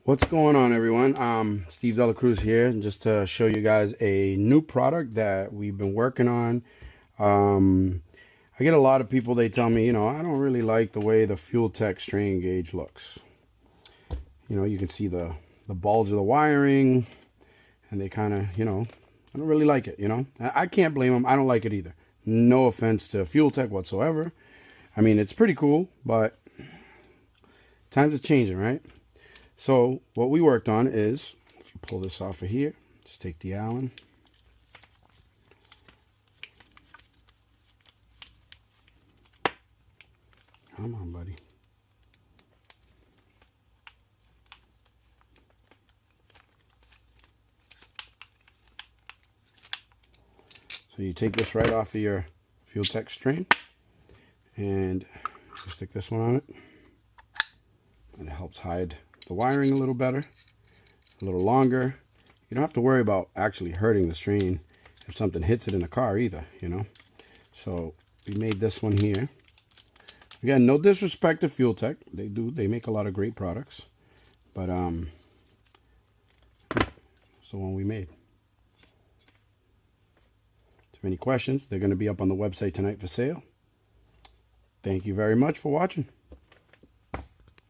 What's going on, everyone? Steve Dela Cruz here, just to show you guys a new product that we've been working on. I get a lot of people, they tell me, I don't really like the way the Fueltech strain gauge looks. You can see the bulge of the wiring, and they kind of, I don't really like it, I can't blame them. I don't like it either. No offense to Fueltech whatsoever. I mean, it's pretty cool, but times are changing, right? So what we worked on is, if you pull this off of here, just take the Allen. Come on, buddy. So you take this right off of your Fueltech strain, and you stick this one on it, and it helps hide the wiring a little better, a little longer. You don't have to worry about actually hurting the strain if something hits it in the car either, So we made this one here. Again, no disrespect to Fueltech. They make a lot of great products. But it's the one we made. If you have any questions, they're going to be up on the website tonight for sale. Thank you very much for watching.